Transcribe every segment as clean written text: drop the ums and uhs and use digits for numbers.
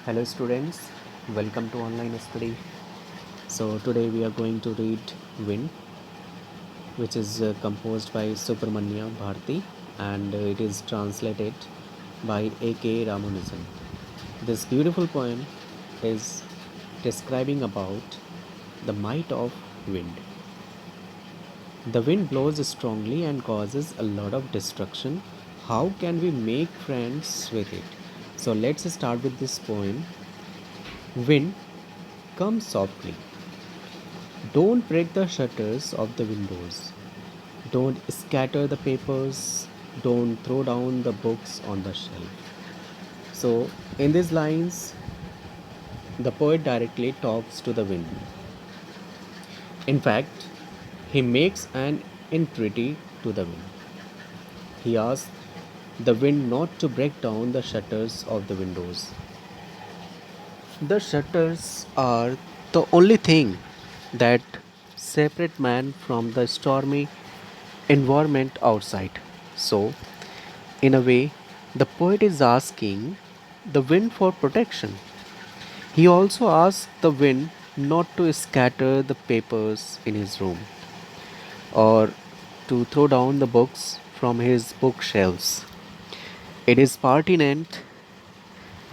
Hello students, welcome to online study. So today we are going to read Wind, which is composed by Subramanya Bharti and it is translated by A.K. Ramanujam. This beautiful poem is describing about the might of wind. The wind blows strongly and causes a lot of destruction. How can we make friends with it? So let's start with this poem. Wind, come softly. Don't break the shutters of the windows. Don't scatter the papers. Don't throw down the books on the shelf. So, in these lines, the poet directly talks to the wind. In fact, he makes an entreaty to the wind. He asks the wind not to break down the shutters of the windows. The shutters are the only thing that separate man from the stormy environment outside. So, in a way, the poet is asking the wind for protection. He also asks the wind not to scatter the papers in his room or to throw down the books from his bookshelves. It is pertinent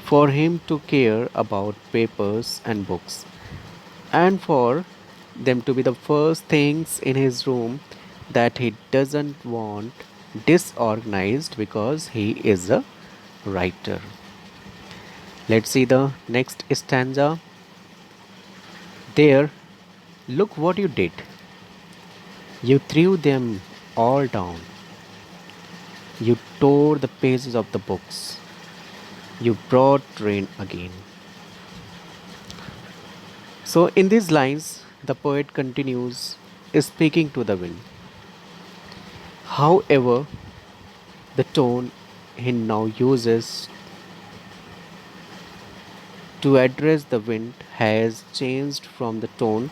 for him to care about papers and books and for them to be the first things in his room that he doesn't want disorganized because he is a writer. Let's see the next stanza. There, look what you did. You threw them all down. You tore the pages of the books. You brought rain again. So, in these lines, the poet continues speaking to the wind. However, the tone he now uses to address the wind has changed from the tone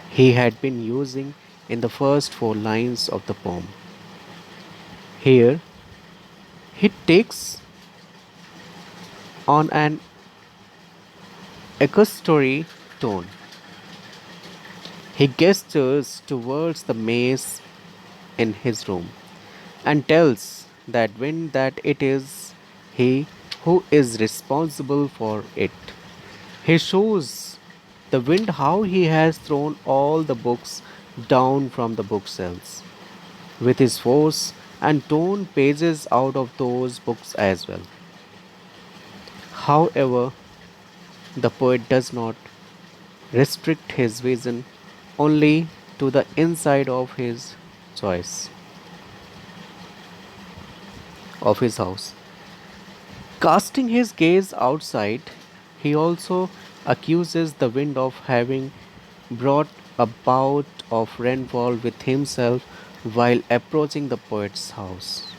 he had been using in the first four lines of the poem. Here, he takes on an accusatory tone. He gestures towards the maze in his room and tells that wind that it is he who is responsible for it. He shows the wind how he has thrown all the books down from the bookshelves with his force and torn pages out of those books as well. However, the poet does not restrict his vision only to the inside of his choice of his house. Casting his gaze outside, he also accuses the wind of having brought a bout of rainfall with himself while approaching the poet's house.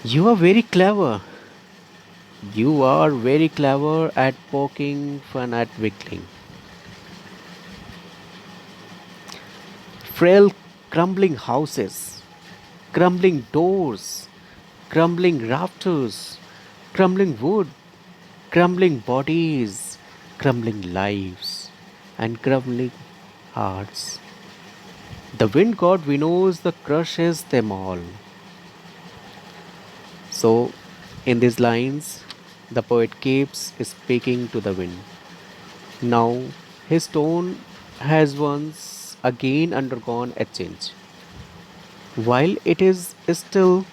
You are very clever. You are very clever at poking fun at wiggling. Frail, crumbling houses, crumbling doors, crumbling rafters, crumbling wood, crumbling bodies, crumbling lives, and crumbling hearts. The wind god knows the crushes them all. So, in these lines, the poet keeps speaking to the wind. Now, his tone has once again undergone a change. While it is still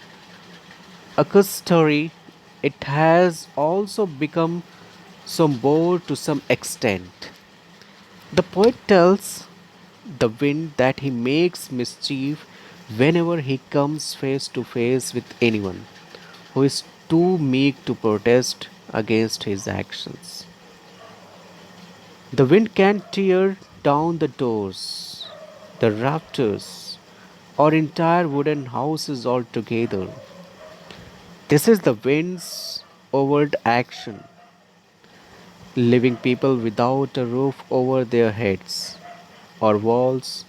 accusatory, it has also become somber to some extent. The poet tells the wind that he makes mischief whenever he comes face to face with anyone who is too meek to protest against his actions. The wind can tear down the doors, the rafters, or entire wooden houses altogether. This is the wind's overt action, leaving people without a roof over their heads or walls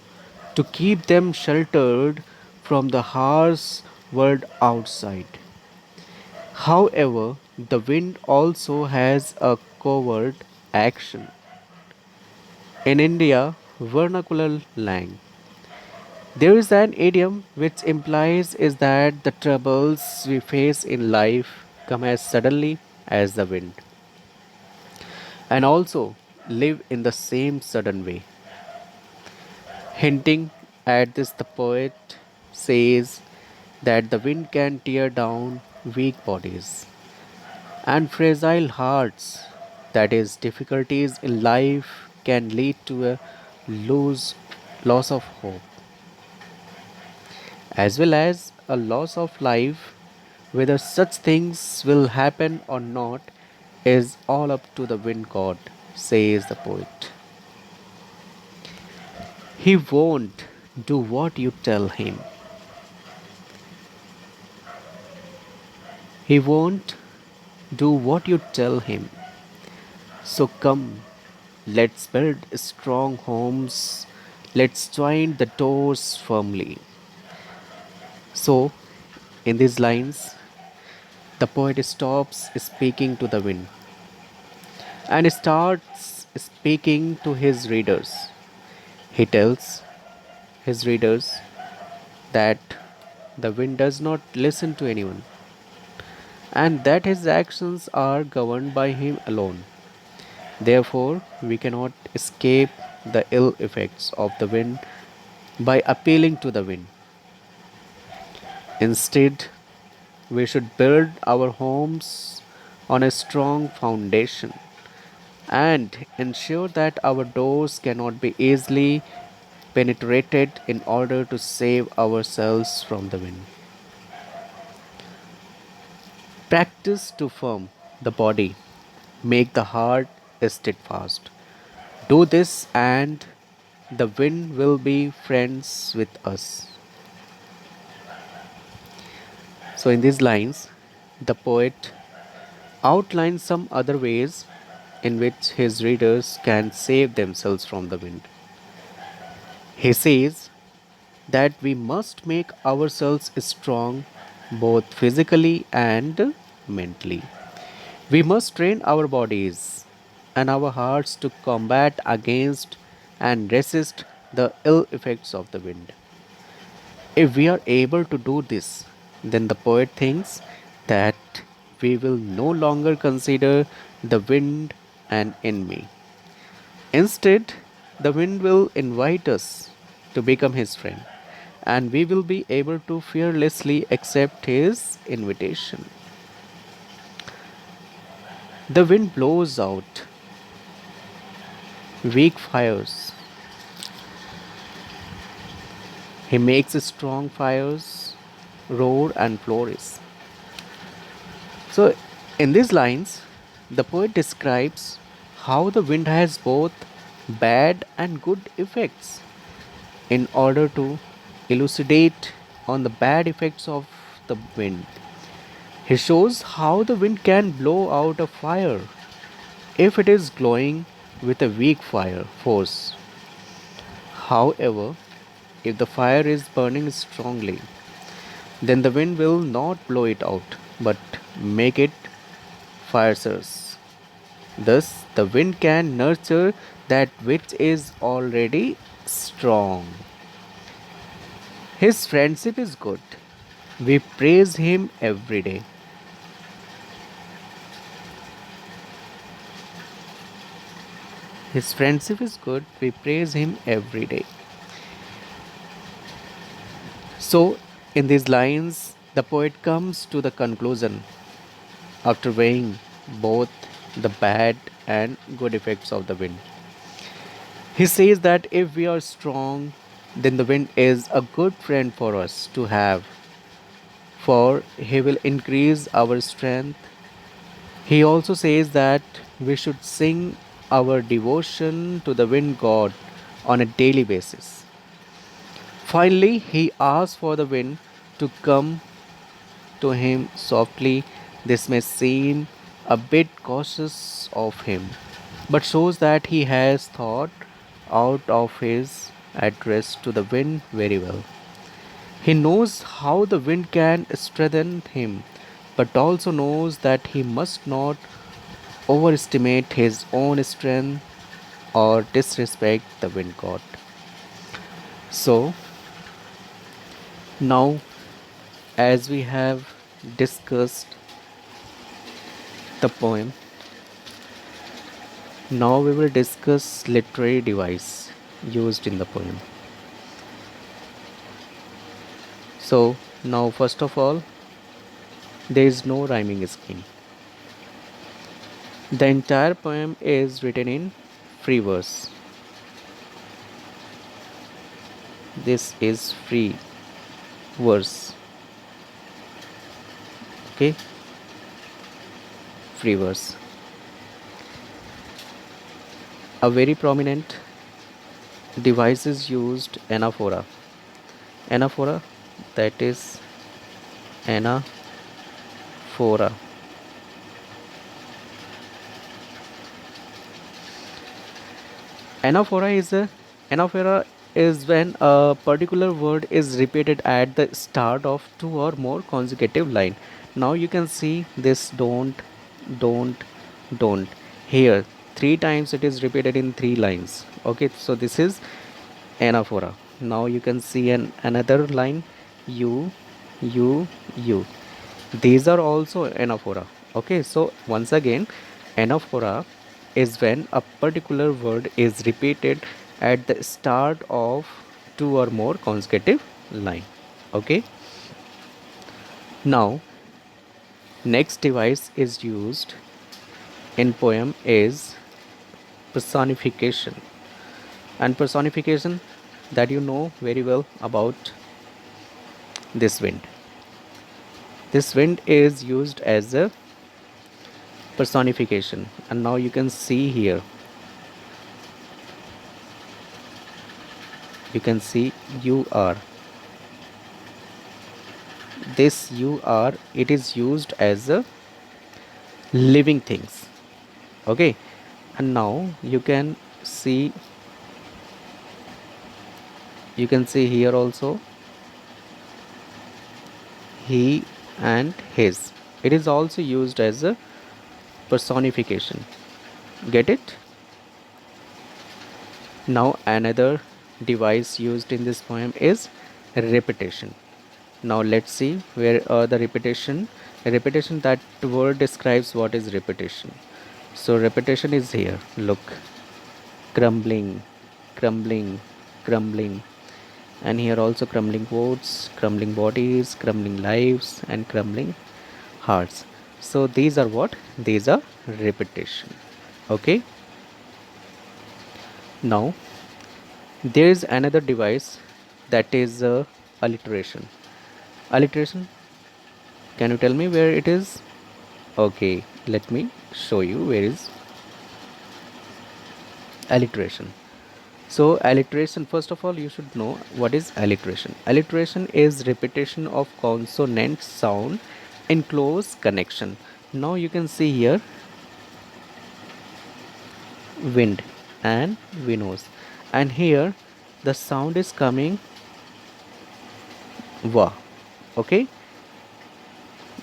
to keep them sheltered from the harsh world outside. However, the wind also has a covert action. In India, vernacular lang, there is an idiom which implies is that the troubles we face in life come as suddenly as the wind and also live in the same sudden way. Hinting at this, the poet says that the wind can tear down weak bodies and fragile hearts, that is, difficulties in life can lead to a lose, loss of hope, as well as a loss of life. Whether such things will happen or not is all up to the wind god, says the poet. He won't do what you tell him. He won't do what you tell him. So come, let's build strong homes. Let's join the doors firmly. So, in these lines, the poet stops speaking to the wind and starts speaking to his readers. He tells his readers that the wind does not listen to anyone and that his actions are governed by him alone. Therefore, we cannot escape the ill effects of the wind by appealing to the wind. Instead, we should build our homes on a strong foundation and ensure that our doors cannot be easily penetrated in order to save ourselves from the wind. Practice to firm the body, make the heart steadfast. Do this, and the wind will be friends with us. So, in these lines, the poet outlines some other ways in which his readers can save themselves from the wind. He says that we must make ourselves strong both physically and mentally. We must train our bodies and our hearts to combat against and resist the ill effects of the wind. If we are able to do this, then the poet thinks that we will no longer consider the wind an enemy. Instead, the wind will invite us to become his friend, and we will be able to fearlessly accept his invitation. The wind blows out weak fires, he makes strong fires roar and flourish. So, in these lines, the poet describes how the wind has both bad and good effects. In order to elucidate on the bad effects of the wind, he shows how the wind can blow out a fire if it is glowing with a weak fire force. However, if the fire is burning strongly, then the wind will not blow it out but make it fiercer. Thus, the wind can nurture that which is already strong. His friendship is good. We praise him every day. His friendship is good. We praise him every day. So, in these lines, the poet comes to the conclusion after weighing both the bad and good effects of the wind. He says that if we are strong, then the wind is a good friend for us to have, for he will increase our strength. He also says that we should sing our devotion to the wind god on a daily basis. Finally, he asks for the wind to come to him softly. This may seem a bit cautious of him, but shows that he has thought out of his address to the wind very well. He knows how the wind can strengthen him but also knows that he must not overestimate his own strength or disrespect the wind god. So, now as we have discussed the poem, now we will discuss literary device used in the poem. So, now first of all, there is no rhyming scheme. The entire poem is written in free verse. This is free verse. Okay, free verse. A very prominent device is used, anaphora. Anaphora, that is anaphora. Anaphora is a anaphora is when a particular word is repeated at the start of two or more consecutive line. Now you can see this don't, don't. Here three times it is repeated in three lines. Okay, so this is anaphora. Now you can see another line, you. These are also anaphora. Okay, so once again, anaphora is when a particular word is repeated at the start of two or more consecutive line. Okay, now next device is used in poem is personification, and personification, that you know very well about this wind. This wind is used as a personification, and now you can see here, you can see you are. This you are, it is used as a living things. Okay, and now see you can see here also he and his, it is also used as a personification. Get it? Now another device used in this poem is repetition. Now let's see where the repetition. Repetition, that word describes what is repetition. So repetition is here. Look, crumbling, crumbling, crumbling, and here also crumbling quotes, crumbling bodies, crumbling lives, and crumbling hearts. So these are what? These are repetition. Okay. Now there is another device, that is alliteration. Alliteration, can you tell me where it is? Okay, let me show you where is alliteration. So alliteration, first of all you should know what is alliteration. Alliteration is repetition of consonant sound in close connection. Now you can see here wind and winnows, and here the sound is coming wa. Okay,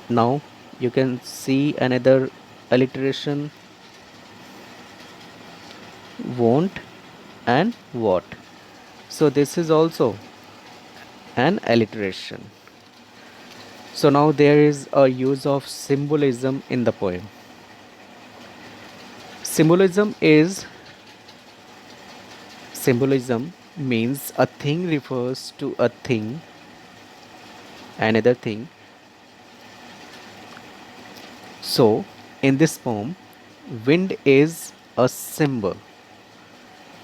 now you can see another alliteration, won't and what. So this is also an alliteration. So now there is a use of symbolism in the poem. Symbolism means a thing refers to a thing, another thing. So in this poem, wind is a symbol.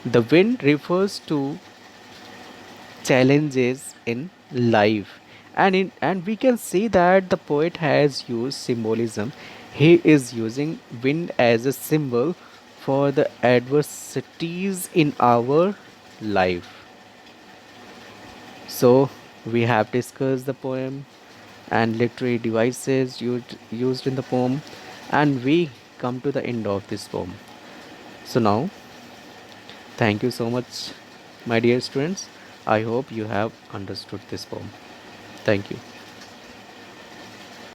The wind refers to challenges in life, and we can see that the poet has used symbolism. He is using wind as a symbol for the adversities in our life. So we have discussed the poem and literary devices used in the poem, and we come to the end of this poem. So now, thank you so much, my dear students. I hope you have understood this poem. Thank you.